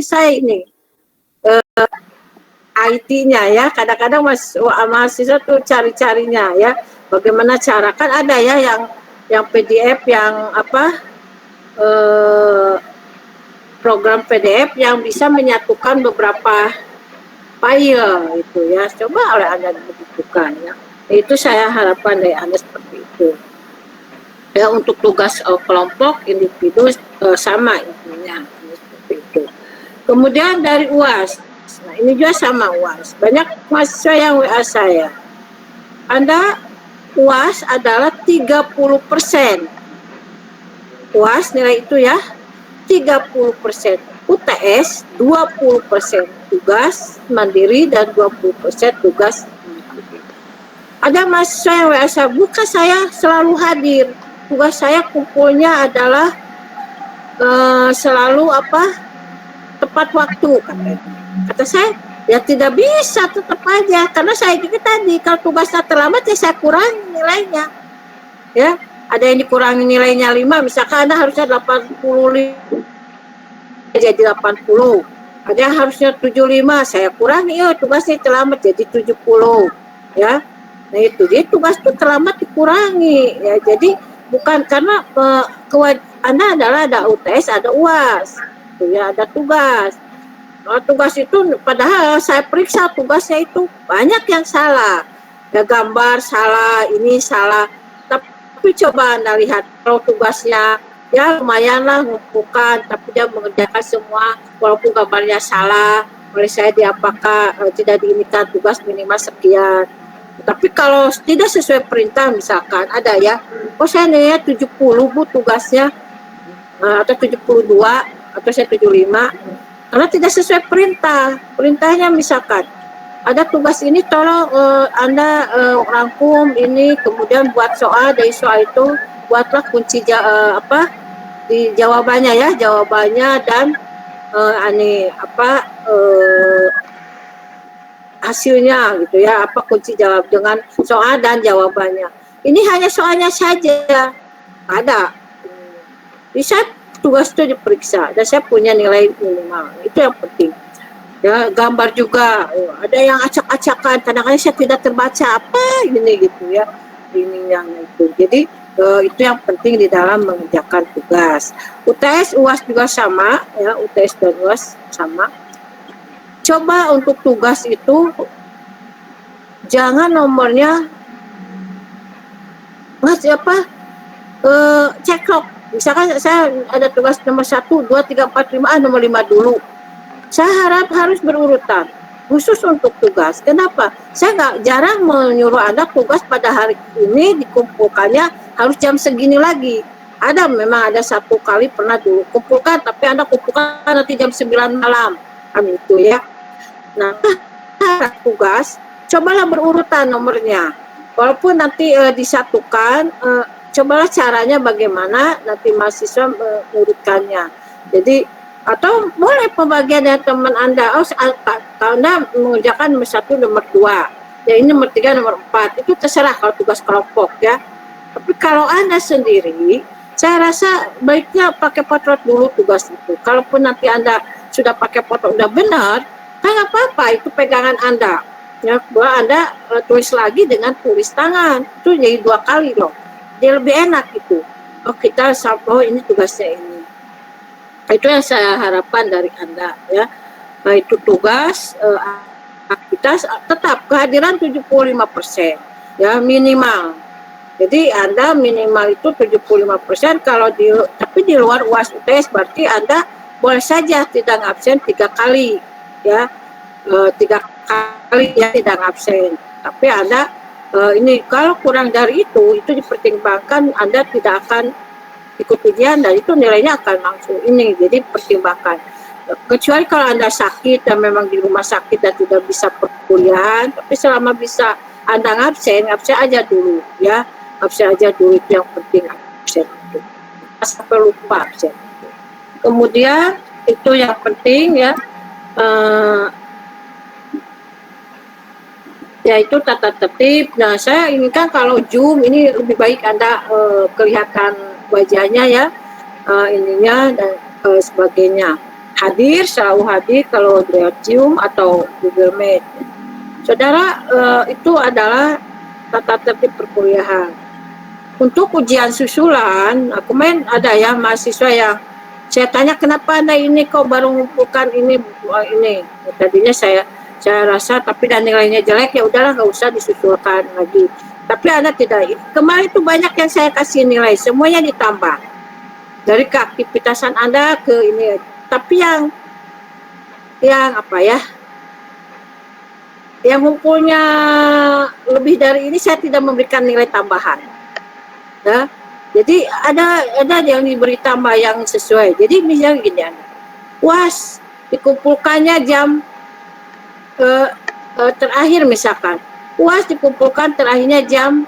Jadi saya ini IT-nya ya, kadang-kadang mahasiswa tuh cari-carinya ya, bagaimana cara, kan ada ya yang PDF yang program PDF yang bisa menyatukan beberapa file itu ya, coba oleh Anda dibutuhkan ya. Itu saya harapkan dari Anda seperti itu. Ya, untuk tugas kelompok individu sama intinya seperti itu. Kemudian dari UAS, nah ini juga sama UAS. Banyak mahasiswa yang WA saya, Anda UAS adalah 30%. UAS nilai itu ya 30%. UTS 20% tugas mandiri dan 20% tugas mandiri. Ada mahasiswa yang WA saya, bukan saya selalu hadir. Tugas saya kumpulnya adalah selalu tepat waktu, kata saya. Ya tidak bisa, tetap aja, karena saya juga tadi kalau tugasnya terlambat ya saya kurangi nilainya ya. Ada yang dikurangi nilainya 5, misalkan Anda harusnya 85 jadi 80, ada yang harusnya 75, saya kurangi, tugasnya terlambat jadi 70 ya. Nah itu, jadi tugas itu terlambat dikurangi ya. Jadi bukan karena Anda adalah ada UTS, ada UAS ya, ada tugas. Tugas itu padahal saya periksa tugasnya itu banyak yang salah ya, gambar salah, ini salah. Tapi coba Anda lihat, kalau tugasnya ya lumayanlah ngumpulkan, tapi dia mengerjakan semua walaupun gambarnya salah, oleh saya apakah tidak diinikan tugas minimal sekian. Tapi kalau tidak sesuai perintah, misalkan ada ya, saya nilainya 70 Bu tugasnya, atau 72, atau saya 75, karena tidak sesuai perintahnya. Misalkan ada tugas ini, tolong Anda rangkum ini, kemudian buat soal, dari soal itu buatlah kunci di jawabannya ya, jawabannya dan hasilnya gitu ya, kunci jawab dengan soal dan jawabannya. Ini hanya soalnya saja ada. Bisa tugas itu diperiksa dan saya punya nilai minimal, itu yang penting ya. Gambar juga ada yang acak-acakan, kadang-kadang saya tidak terbaca apa ini gitu ya, ini yang itu. Jadi itu yang penting di dalam mengerjakan tugas. UTS UAS juga sama ya, UTS dan UAS sama. Coba untuk tugas itu jangan nomornya ceklok. Misalkan saya ada tugas nomor 1, 2, 3, 4, 5, nomor 5 dulu. Saya harus berurutan khusus untuk tugas. Kenapa? Saya jarang menyuruh Anda tugas pada hari ini dikumpulkannya harus jam segini lagi. Memang ada satu kali pernah dulu kumpulkan, tapi Anda kumpulkan nanti jam 9 malam. Itu ya. Nah, tugas cobalah berurutan nomornya. Walaupun nanti disatukan, cobalah caranya bagaimana nanti mahasiswa mengurutkannya. Jadi atau boleh pembagian dari teman Anda, Anda mengerjakan nomor 1, nomor 2 ya, ini nomor 3, nomor 4, itu terserah kalau tugas kelompok ya. Tapi kalau Anda sendiri, saya rasa baiknya pakai potrot dulu tugas itu. Kalaupun nanti Anda sudah pakai potrot udah benar, nggak apa-apa, itu pegangan Anda ya. Bahwa Anda tulis lagi dengan tulis tangan, itu jadi 2 kali loh. Dia lebih enak itu. Kita ini tugasnya ini. Itu yang saya harapkan dari Anda ya. Nah, itu tugas aktivitas tetap kehadiran 75% ya minimal. Jadi Anda minimal itu 75%. Tapi di luar UAS UTS berarti Anda boleh saja tidak absen 3 kali ya. 3 kali ya tidak absen. Tapi Anda ini kalau kurang dari itu dipertimbangkan, Anda tidak akan ikut ujian dan itu nilainya akan langsung ini. Jadi pertimbangkan. Kecuali kalau Anda sakit dan memang di rumah sakit dan tidak bisa perkuliahan, tapi selama bisa Anda ngabsen aja dulu ya. Absen aja dulu, itu yang penting, absen itu. Sampai lupa absen. Kemudian itu yang penting ya. Yaitu tata tertib. Nah, saya inginkan kalau Zoom ini lebih baik Anda kelihatan wajahnya ya, ininya dan sebagainya. hadir, selalu hadir kalau dia Zoom atau Google Meet. Saudara, itu adalah tata tertib perkuliahan. Untuk ujian susulan, kemarin ada ya mahasiswa yang saya tanya kenapa Anda ini kok baru mengumpulkan ini. Tadinya saya rasa tapi dan nilainya jelek, ya udahlah nggak usah disusulkan lagi. Tapi Anda tidak. Kemarin itu banyak yang saya kasih nilai, semuanya ditambah dari keaktivitasan Anda ke ini. Tapi yang apa ya? Yang ngumpulnya lebih dari ini saya tidak memberikan nilai tambahan. Ya. Jadi ada yang diberi tambah yang sesuai. Jadi misalnya gini, UAS dikumpulkannya jam terakhir misalkan. UAS dikumpulkan terakhirnya jam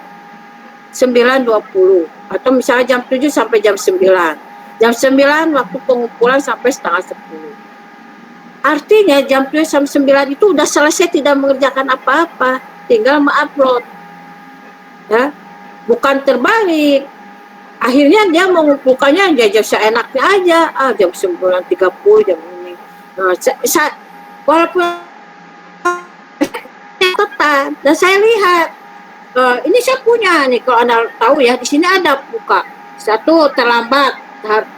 9.20 atau misalnya jam 7 sampai jam 9. Jam 9 waktu pengumpulan sampai setengah 10. Artinya jam 7 sampai 9 itu udah selesai, tidak mengerjakan apa-apa, tinggal mengupload. Ya. Bukan terbalik. Akhirnya dia mengumpulkannya jam seenaknya aja, jam 9.30 jam ini. Nah, walaupun catatan, dan saya lihat, ini saya punya nih, kalau Anda tahu ya, di sini ada buka. Satu, terlambat,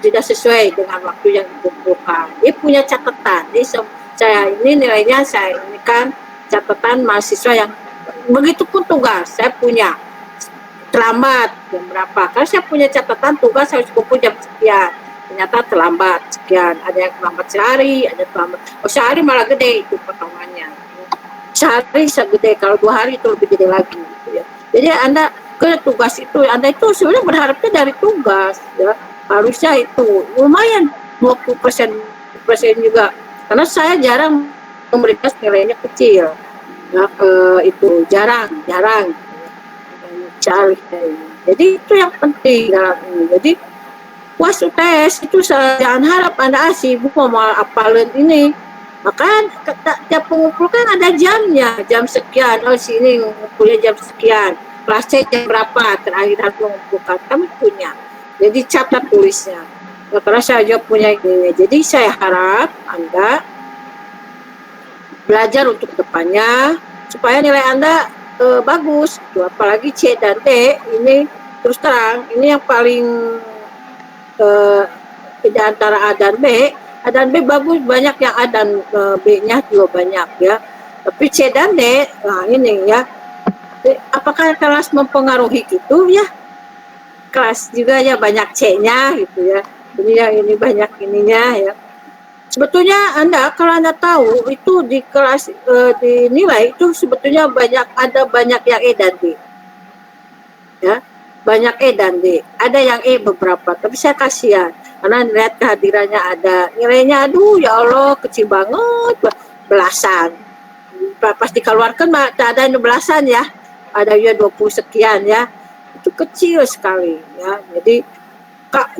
tidak sesuai dengan waktu yang dikumpulkan. Dia punya catatan. Jadi saya ini nilainya, saya ini kan catatan mahasiswa yang begitupun tugas, saya punya. Terlambat jam berapa, karena saya punya catatan tugas harus kumpul jam sekian, ternyata terlambat sekian, ada yang terlambat sehari, ada terlambat sehari malah gede itu potongannya, sehari segede, kalau 2 hari itu lebih gede lagi gitu ya. Jadi Anda ke tugas itu, Anda itu sebenarnya berharapnya dari tugas ya, harusnya itu lumayan 20% juga, karena saya jarang memberikan nilainya kecil ya, itu jarang cari. Jadi itu yang penting dalam ini. Jadi UAS UTS itu jangan harap Anda sibuk mau apalin ini. Maka tiap pengumpul kan ada jamnya, jam sekian, sini ngumpulnya jam sekian, kelas C jam berapa, terakhir harus mengumpulkan, kami punya. Jadi catat tulisnya. Karena saya juga punya ini. Jadi saya harap Anda belajar untuk kedepannya supaya nilai Anda bagus, apalagi C dan D ini terus terang ini yang paling di antara A dan B. A dan B bagus, banyak yang A dan B-nya juga banyak ya. Tapi C dan D, nah ini ya, apakah kelas mempengaruhi gitu ya? Kelas juga ya banyak C-nya gitu ya. Ini banyak ininya ya. Sebetulnya kalau Anda tahu itu di kelas dinilai itu sebetulnya ada banyak yang E dan D. Ya, banyak E dan D. Ada yang E beberapa, tapi saya kasihan karena lihat kehadirannya ada nilainya, aduh ya Allah kecil banget, belasan. Pas dikeluarkan tak ada belasan ya, ada ya 20 sekian ya, itu kecil sekali ya. Jadi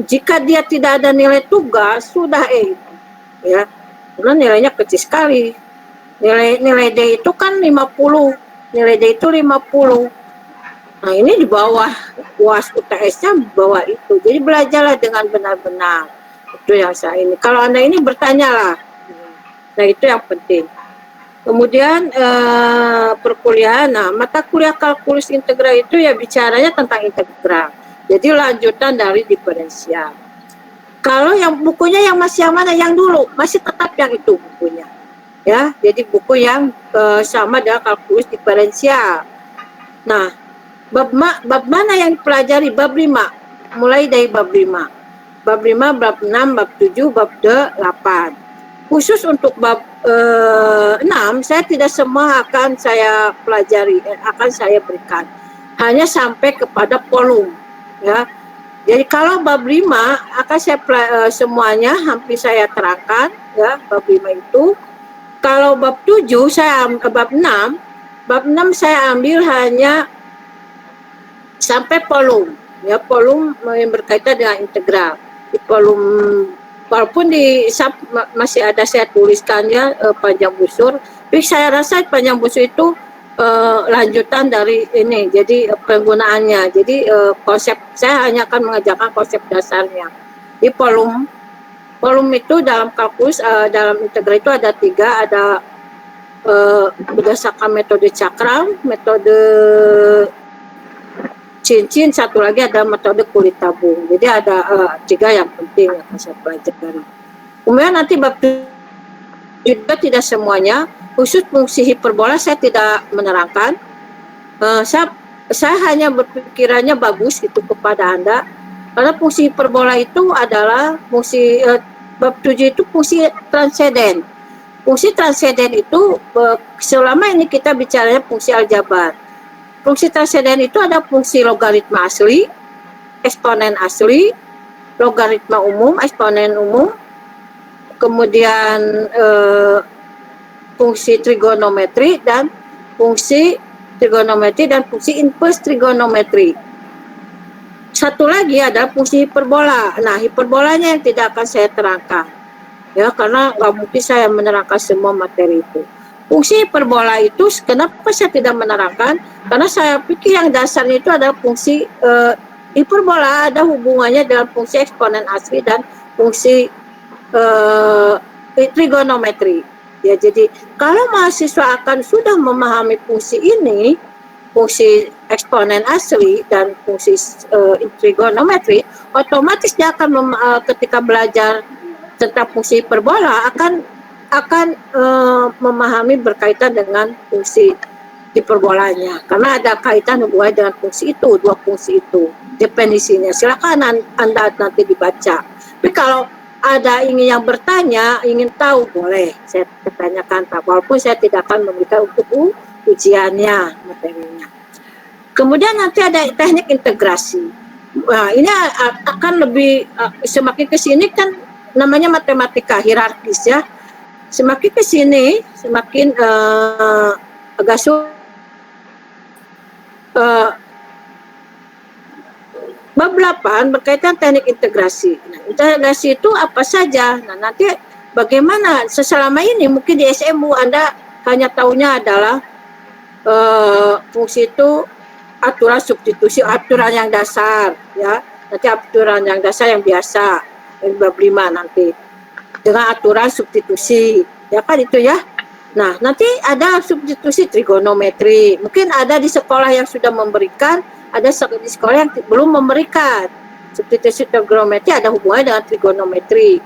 jika dia tidak ada nilai tugas sudah E. Ya, karena nilainya kecil sekali. Nilai D itu kan 50. Nilai D itu 50. Nah, ini di bawah UAS UTS-nya di bawah itu. Jadi belajarlah dengan benar-benar. Itu yang saya ini. Kalau Anda ini bertanyalah. Nah, itu yang penting. Kemudian perkuliahan. Nah, mata kuliah kalkulus integral itu ya bicaranya tentang integral. Jadi lanjutan dari diferensial. Kalau yang bukunya yang masih yang mana, yang dulu masih tetap yang itu bukunya ya, jadi buku yang sama dengan kalkulus diferensial. Nah, bab mana yang dipelajari? Bab 5, mulai dari bab 5, bab 6, bab 7, bab 8. Khusus untuk bab 6 saya tidak semua akan saya pelajari, akan saya berikan hanya sampai kepada volume ya. Jadi kalau bab 5 akan saya semuanya hampir saya terangkan ya, bab 5 itu. Kalau bab 7 saya bab 6 saya ambil hanya sampai volume ya, volume yang berkaitan dengan integral. Di volume walaupun di masih ada saya tuliskannya panjang busur, tapi saya rasa panjang busur itu lanjutan dari ini, jadi penggunaannya. Jadi konsep saya hanya akan mengajarkan konsep dasarnya di volume Volume itu dalam kalkulus, dalam integral itu ada 3, ada berdasarkan metode cakram, metode cincin, satu lagi ada metode kulit tabung. Jadi ada 3 yang penting yang akan saya pelajari. Kemudian nanti bab juga tidak semuanya, khusus fungsi hiperbola saya tidak menerangkan. Saya hanya berpikirannya bagus itu kepada Anda, karena fungsi hiperbola itu adalah fungsi bab 7 itu fungsi transenden. Fungsi transenden itu selama ini kita bicaranya fungsi aljabar. Fungsi transenden itu ada fungsi logaritma asli, eksponen asli, logaritma umum, eksponen umum, kemudian fungsi trigonometri dan fungsi inverse trigonometri. Satu lagi ada fungsi hiperbola. Nah, hiperbolanya yang tidak akan saya terangkan, ya, karena nggak mungkin saya menerangkan semua materi itu. Fungsi hiperbola itu kenapa saya tidak menerangkan? Karena saya pikir yang dasarnya itu adalah fungsi hiperbola ada hubungannya dengan fungsi eksponen asli dan fungsi trigonometri. Ya, jadi kalau mahasiswa akan sudah memahami fungsi ini, fungsi eksponen asli dan fungsi trigonometri, otomatis dia akan ketika belajar tentang fungsi hiperbola akan memahami berkaitan dengan fungsi hiperbolanya, karena ada kaitan hubungannya dengan fungsi itu, dua fungsi itu, definisinya. Silakan Anda nanti dibaca. Tapi kalau ada yang bertanya, ingin tahu, boleh saya tanyakan, walaupun saya tidak akan memberikan untuk ujiannya, materinya. Kemudian nanti ada teknik integrasi. Nah, ini akan lebih semakin ke sini kan namanya matematika hierarkis, ya. Semakin ke sini semakin agak sulit. Bab 8 berkaitan teknik integrasi. Nah, integrasi itu apa saja? Nah, nanti bagaimana selama ini mungkin di SMU Anda hanya tahunya adalah fungsi itu aturan substitusi, aturan yang dasar, ya. Nanti aturan yang dasar yang biasa, bab 5 nanti. Dengan aturan substitusi, ya kan itu, ya. Nah, nanti ada substitusi trigonometri. Mungkin ada di sekolah yang sudah memberikan, ada di sekolah yang belum memberikan. Substitusi trigonometri ada hubungannya dengan trigonometri.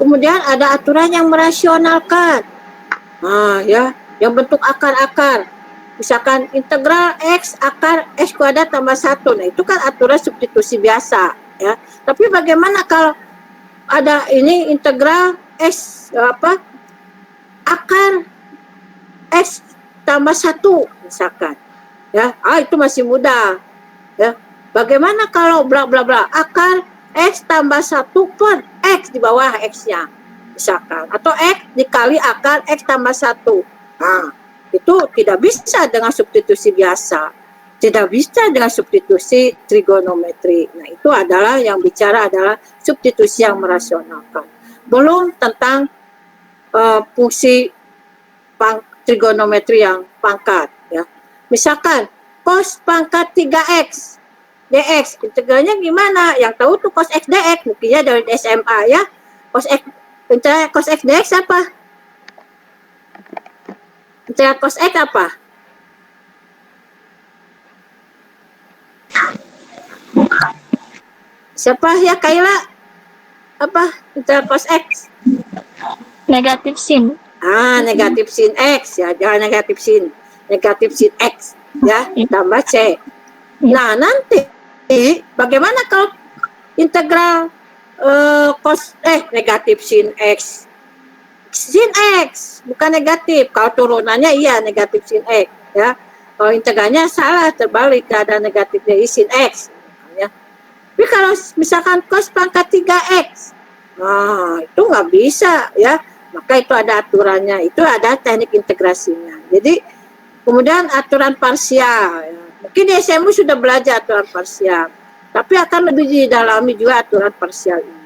Kemudian ada aturan yang merasionalkan. Nah, ya, yang bentuk akar-akar. Misalkan integral X akar X kuadrat tambah 1. Nah, itu kan aturan substitusi biasa, ya. Tapi bagaimana kalau ada ini integral X akar X tambah 1 misalkan, ya. Itu masih mudah, ya. Bagaimana kalau bla bla bla akar X tambah 1 per X di bawah X-nya misalkan, atau X dikali akar X tambah 1. Nah, itu tidak bisa dengan substitusi biasa, tidak bisa dengan substitusi trigonometri. Nah, itu adalah yang bicara adalah substitusi yang merasionalkan. Belum tentang fungsi trigonometri yang pangkat, ya. Misalkan cos pangkat 3x dx, integralnya gimana? Yang tahu tuh cos x dx, mungkinnya dari SMA, ya. Cos x dx apa? Integral cos x apa? Siapa ya, Kaila? Apa integral cos x? Negatif sin. Negatif sin x, ya, jangan negatif sin x, ya, tambah c. Nah, nanti bagaimana kalau integral negatif sin x bukan negatif, kalau turunannya iya negatif sin x, ya. Kalau integralnya salah, terbalik, ada negatifnya sin x, ya. Tapi kalau misalkan cos pangkat 3x, nah itu nggak bisa, ya. Maka itu ada aturannya, itu ada teknik integrasinya. Jadi kemudian aturan parsial, ya. Mungkin di SMU sudah belajar aturan parsial, tapi akan lebih didalami juga aturan parsial ini.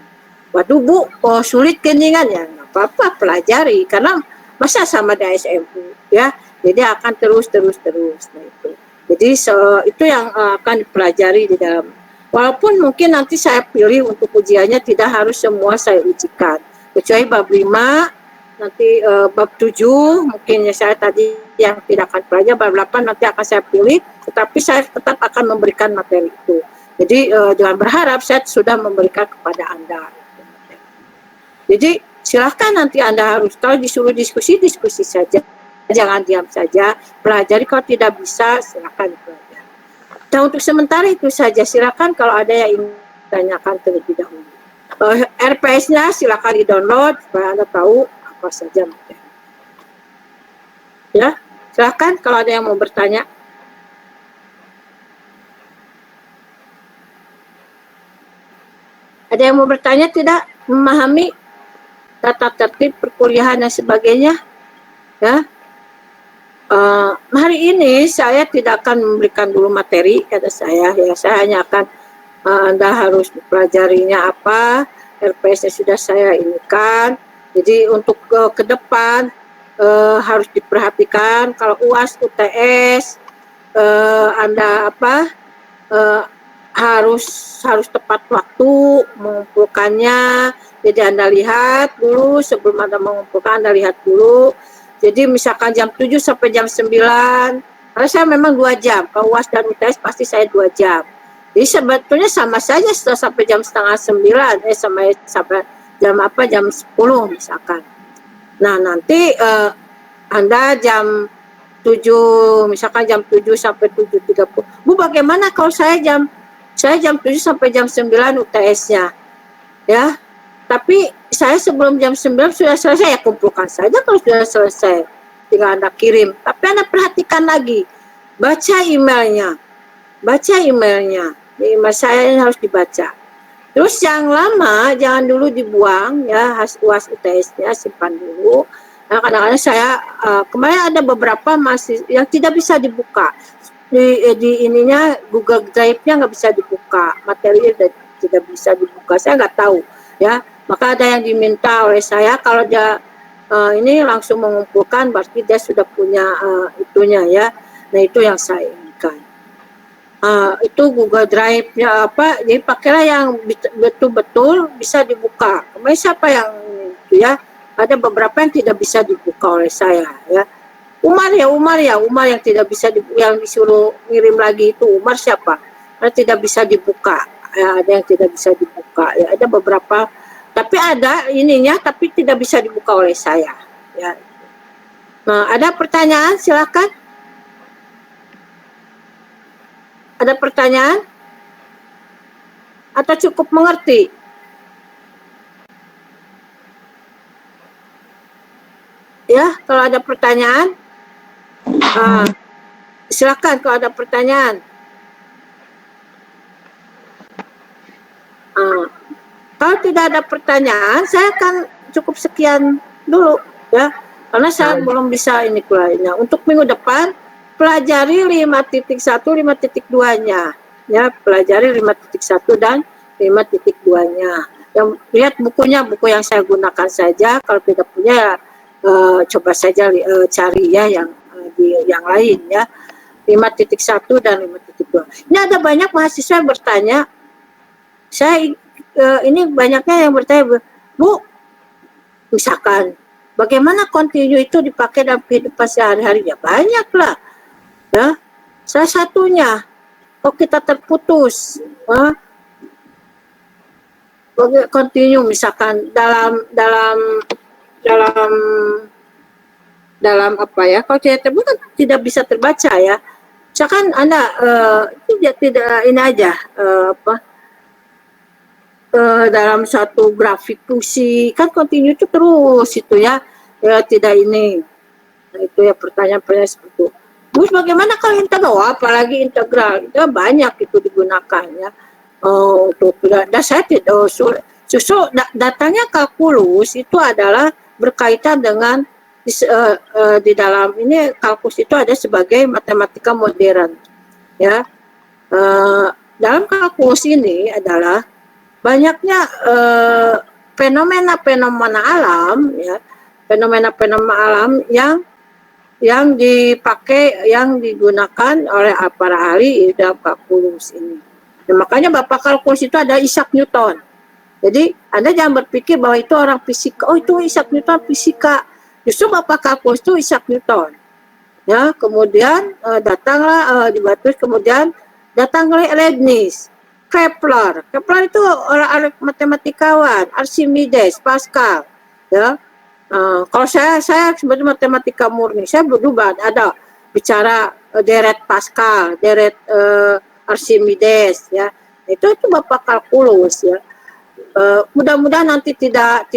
Waduh Bu, sulit keningan, ya, nggak apa-apa, pelajari, karena masa sama di SMU, ya. Jadi akan terus. Nah, itu. Jadi itu yang akan dipelajari di dalam Walaupun mungkin nanti saya pilih untuk ujiannya tidak harus semua saya ujikan, kecuali bab 5, nanti bab 7 mungkin ya saya tadi yang tidak akan pelajari, bab 8 nanti akan saya pilih, tetapi saya tetap akan memberikan materi itu. Jadi jangan berharap saya sudah memberikan kepada Anda. Jadi silahkan nanti Anda harus, kalau disuruh diskusi saja, jangan diam saja, pelajari. Kalau tidak bisa silahkan pelajari. Nah, untuk sementara itu saja, silakan kalau ada yang ingin tanyakan terlebih dahulu. RPS-nya silakan di-download supaya Anda tahu apa saja materi. Ya, silakan kalau ada yang mau bertanya. Ada yang mau bertanya tidak? Memahami tata tertib perkuliahan dan sebagainya? Ya. Hari ini saya tidak akan memberikan dulu materi, kata saya. Ya, saya hanya akan Anda harus pelajarinya apa, RPS-nya sudah saya inikan. Jadi untuk ke depan harus diperhatikan kalau UAS, UTS, Anda harus tepat waktu mengumpulkannya. Jadi Anda lihat dulu sebelum Anda mengumpulkan, Anda lihat dulu. Jadi misalkan jam 7 sampai jam 9, karena saya memang 2 jam, kalau UAS dan UTS pasti saya 2 jam. Jadi sebetulnya sama saja sampai jam setengah 9, sampai jam 10 misalkan. Nah nanti Anda jam 7, misalkan jam 7 sampai 7.30. Bu, bagaimana kalau saya jam 7 sampai jam 9 UTS-nya? Ya. Tapi saya sebelum jam 9 sudah selesai, ya kumpulkan saja kalau sudah selesai. Tinggal Anda kirim. Tapi Anda perhatikan lagi. Baca emailnya. Di email saya ini harus dibaca. Terus yang lama jangan dulu dibuang ya, UAS UTS-nya simpan dulu. Nah, kadang-kadang saya kemarin ada beberapa masih yang tidak bisa dibuka. Di ininya Google Drive-nya nggak bisa dibuka. Materinya tidak bisa dibuka. Saya nggak tahu ya. Maka ada yang diminta oleh saya kalau dia ini langsung mengumpulkan, berarti dia sudah punya itunya ya. Nah itu yang saya inginkan. Itu Google Drive-nya apa? Jadi pakailah yang betul-betul bisa dibuka. Kemarin siapa yang itu ya? Ada beberapa yang tidak bisa dibuka oleh saya ya. Umar yang tidak bisa yang disuruh ngirim lagi itu Umar siapa? Karena tidak bisa dibuka. Ya, ada yang tidak bisa dibuka. Ya, ada beberapa. Tapi ada ininya, tapi tidak bisa dibuka oleh saya. Ya. Nah, ada pertanyaan? Silakan. Ada pertanyaan? Atau cukup mengerti? Ya, kalau ada pertanyaan, silakan kalau ada pertanyaan. Kalau tidak ada pertanyaan, saya akan cukup sekian dulu ya, karena saya belum bisa ini keluarnya. Untuk minggu depan pelajari 5.1, 5.2-nya ya, pelajari 5.1 dan 5.2-nya. Yang lihat bukunya, buku yang saya gunakan saja. Kalau tidak punya coba saja cari ya yang yang lain ya. 5.1 dan 5.2. Ini ada banyak mahasiswa yang bertanya. Saya ini banyaknya yang bertanya, Bu, misalkan bagaimana continue itu dipakai dalam kehidupan sehari-hari? Ya banyak lah ya. Salah satunya kalau kita terputus continue misalkan dalam apa ya, kalau tidak terbuka tidak bisa terbaca ya. Misalkan Anda tidak ini aja dalam satu grafik fungsi kan continue itu terus itu ya, tidak ini. Nah, itu ya pertanyaan-pertanyaan seperti itu. Terus bagaimana kalau integral? Apalagi integral itu banyak itu digunakan ya. Untuk saya tidak datanya kalkulus itu adalah berkaitan dengan di dalam ini kalkulus itu ada sebagai matematika modern ya. Dalam kalkulus ini adalah banyaknya fenomena-fenomena alam ya, fenomena-fenomena alam yang dipakai, yang digunakan oleh para ahli dalam kalkulus ini. Nah, makanya bapak kalkulus itu ada Isaac Newton. Jadi Anda jangan berpikir bahwa itu orang fisika. Oh, itu Isaac Newton fisika. Justru bapak kalkulus itu Isaac Newton. Ya, kemudian datanglah kemudian datanglah Leibniz, Kepler. Kepler itu orang matematikawan, Archimedes, Pascal. Ya, kalau saya sebagai matematika murni, saya dulu ada bicara deret Pascal, deret Archimedes, ya. Itu bapak kalkulus, ya. Mudah-mudahan nanti tidak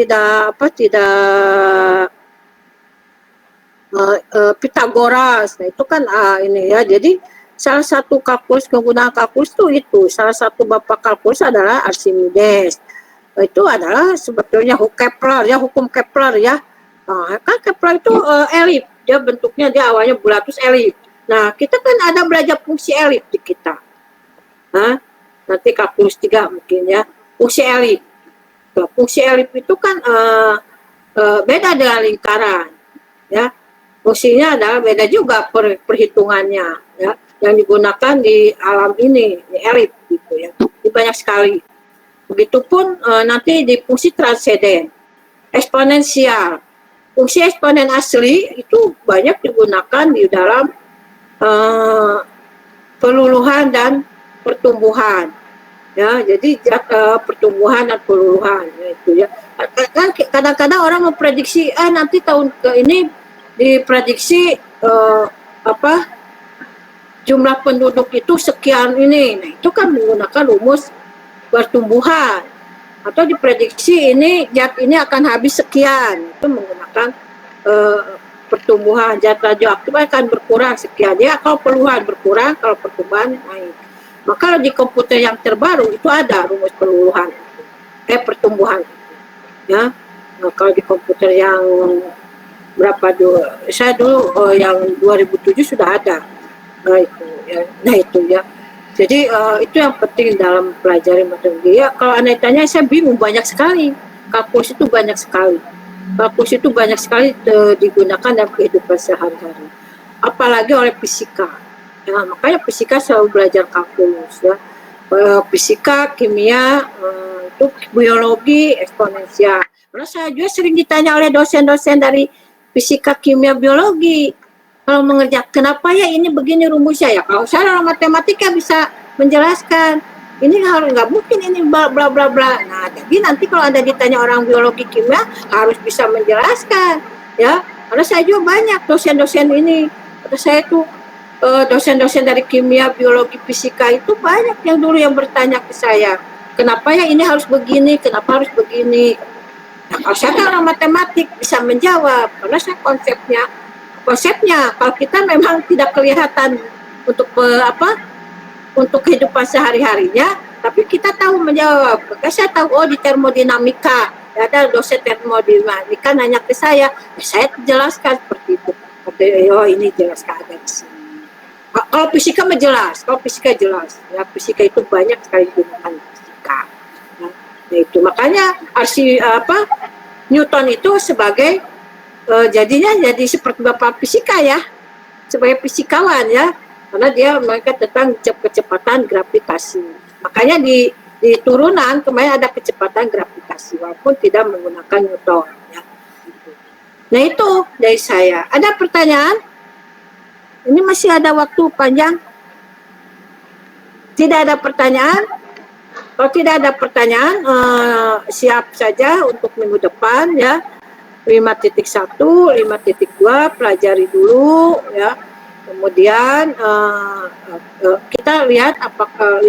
Pitagoras. Nah, itu kan ini ya. Jadi salah satu kalkulus, penggunaan kalkulus itu salah satu bapak kalkulus adalah Archimedes. Itu adalah sebetulnya Kepler ya, hukum Kepler ya. Kan Kepler itu elip, dia bentuknya dia awalnya bulat terus elip. Nah, kita kan ada belajar fungsi elip di kita. Nanti kalkulus 3 mungkin ya, fungsi elip. Nah, fungsi elip itu kan beda dengan lingkaran ya. Fungsinya adalah beda juga perhitungannya ya, yang digunakan di alam ini, di elip gitu ya. Ini banyak sekali. Begitupun nanti di fungsi transenden, eksponensial. Fungsi eksponen asli itu banyak digunakan di dalam peluluhan dan pertumbuhan. Ya, jadi pertumbuhan dan peluluhan ya, itu ya. Kadang-kadang orang memprediksi nanti tahun ini diprediksi jumlah penduduk itu sekian ini. Nah, itu kan menggunakan rumus pertumbuhan. Atau diprediksi ini zat ini akan habis sekian, itu menggunakan pertumbuhan. Zat radioaktif akan berkurang sekian ya, kalau peluluhan berkurang, kalau pertumbuhan naik. Maka di komputer yang terbaru itu ada rumus peluluhan pertumbuhan ya. Nah, kalau di komputer yang berapa dulu, saya dulu yang 2007 sudah ada. Nah itu ya. Jadi itu yang penting dalam pelajari matematika. Ya, kalau Anda tanya, saya bingung, banyak sekali. Kalkulus itu banyak sekali. Kalkulus itu banyak sekali digunakan dalam kehidupan sehari-hari. Apalagi oleh fisika. Ya, makanya fisika selalu belajar kalkulus ya. Fisika, kimia, itu biologi, eksponensial. Karena saya juga sering ditanya oleh dosen-dosen dari fisika, kimia, biologi, kalau mengerjakan kenapa ya ini begini rumusnya ya. Kalau saya dalam matematika bisa menjelaskan, ini harus nggak mungkin ini bla bla bla bla. Nah, jadi nanti kalau Anda ditanya orang biologi, kimia harus bisa menjelaskan ya. Karena saya juga banyak dosen-dosen ini. Kata saya tuh dosen-dosen dari kimia, biologi, fisika itu banyak yang dulu yang bertanya ke saya, kenapa ya ini harus begini, kenapa harus begini. Nah, kalau saya kan orang matematik bisa menjawab, karena saya konsepnya kalau kita memang tidak kelihatan untuk untuk kehidupan sehari-harinya, tapi kita tahu menjawab. Maka saya tahu di termodinamika ada dosen termodinamika nanya ke saya jelaskan seperti itu. Oh, ini jelaskan ada di sini. Kalau fisika mah jelas, ya, fisika itu banyak sekali digunakan fisika. Nah, itu makanya Newton itu sebagai jadinya jadi seperti bapak fisika ya, sebagai fisikawan ya, karena dia mereka tentang kecepatan gravitasi. Makanya di turunan kemarin ada kecepatan gravitasi walaupun tidak menggunakan Newton ya. Nah, itu dari saya. Ada pertanyaan? Ini masih ada waktu panjang. Tidak ada pertanyaan? Kalau tidak ada pertanyaan, siap saja untuk minggu depan ya. 5.1, 5.2 pelajari dulu ya. Kemudian kita lihat apakah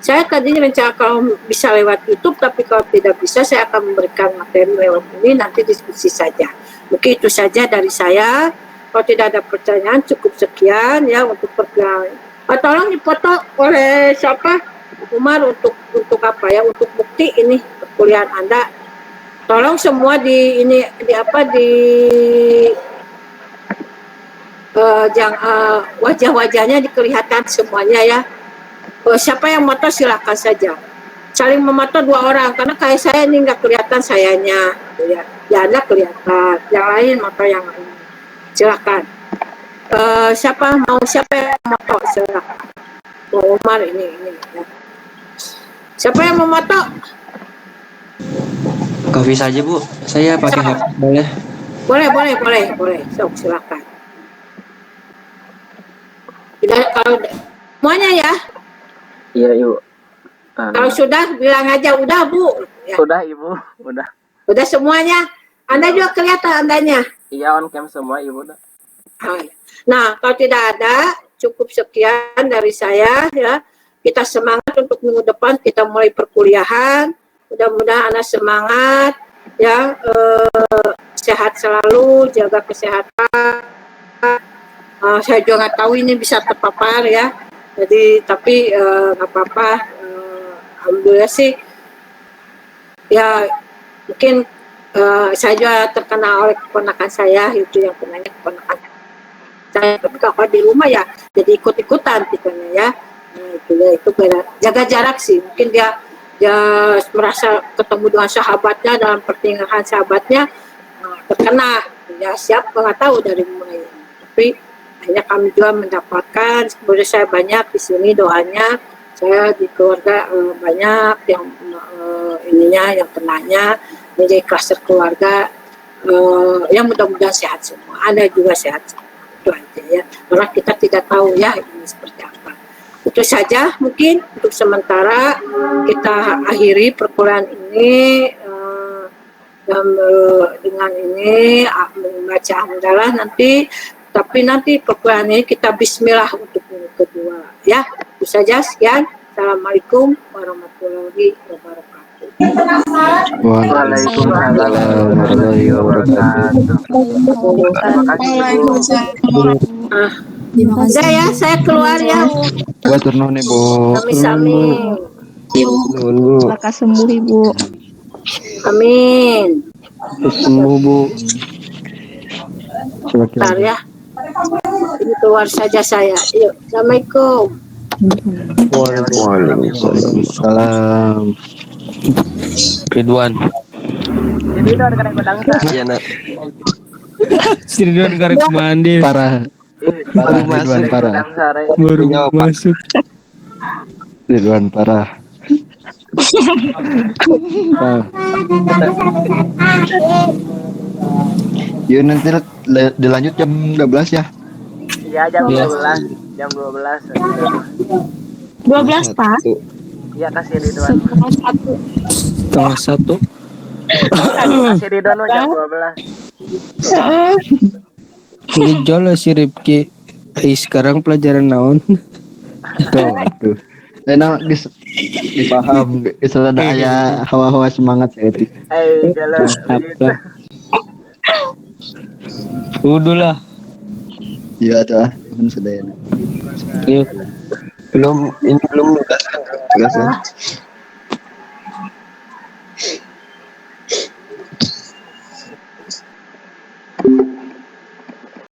saya tadinya rencana kalau bisa lewat YouTube, tapi kalau tidak bisa saya akan memberikan materi lewat ini, nanti diskusi saja. Mungkin itu saja dari saya. Kalau tidak ada pertanyaan cukup sekian ya untuk perkenalan. Tolong dipoto oleh siapa? Umar untuk apa ya? Untuk bukti ini perkuliahan Anda. Tolong semua wajah-wajahnya dikelihatan semuanya ya. Siapa yang moto silakan saja. Saling memotong 2 orang karena kayak saya ini nggak kelihatan sayanya ya. Ya Anda kelihatan. Yang lain moto yang lain. Silakan. Siapa yang moto silakan. Umar ini ya. Siapa yang mau moto? Kopi saja Bu, saya pakai HP boleh? Boleh. Sok, silakan. Kalau semuanya ya. Iya Ibu. Kalau sudah bilang aja udah Bu. Ya. Sudah Ibu, udah. Udah semuanya. Anda juga kelihatan andanya. Iya on cam semua Ibu. Nah, kalau tidak ada, cukup sekian dari saya ya. Kita semangat untuk minggu depan kita mulai perkuliahan. Mudah-mudahan Anda semangat ya, sehat selalu, jaga kesehatan. Saya juga nggak tahu ini bisa terpapar ya. Jadi tapi nggak apa-apa. Alhamdulillah sih. Ya mungkin saya juga terkena oleh keponakan saya, itu yang kenanya keponakan saya. Tapi kalau di rumah ya jadi ikut-ikutan gitu ya. Itu beda. Jaga jarak sih. Mungkin dia merasa ketemu dengan sahabatnya dalam pertinggalan sahabatnya terkena. Ya siap nggak tahu dari mulai. Tapi hanya kami juga mendapatkan. Sebenarnya saya banyak di sini doanya. Saya di keluarga banyak yang yang kenanya menjadi klaster keluarga. Yang mudah-mudahan sehat semua. Anda juga sehat semua. Itu aja ya. Karena kita tidak tahu ya ini seperti apa. Itu saja mungkin untuk sementara kita akhiri perkuliahan ini dengan ini membaca hamdalah nanti. Tapi nanti perkuliahan ini kita bismillah untuk minggu kedua ya. Itu saja, sekian. Assalamualaikum warahmatullahi wabarakatuh. Waalaikumsalam warahmatullahi wabarakatuh. Terima kasih. Udah ya, saya keluar ya. Buat turun nih Bu. Sami-sami. Bu. Lekas sembuh Ibu. Amin. Sembuh Bu. Bentar ya. Ini keluar saja saya. Yuk, assalamualaikum. Waalaikumsalam. Ridwan. Ridwan karek pedang. Iya nak. Si Ridwan karek mandi. Parah. Ridwan parah. Baru masuk. Ridwan parah. Yuk nanti dilanjut jam 12 ya. Iya jam 12. Jam 12. 12 Pak. Iya kasih Ridwan. Setengah satu. Kasih Ridwan jam 12. Ini jol si Ripki. Sekarang pelajaran naon? Tuh. Enak dipaham. Bisa ada aya hawa-hawa semangat ya itu. Jalan. Apa? Udah lah. Iya tuh. Sudah ya. Yuk. Belum lugas kan?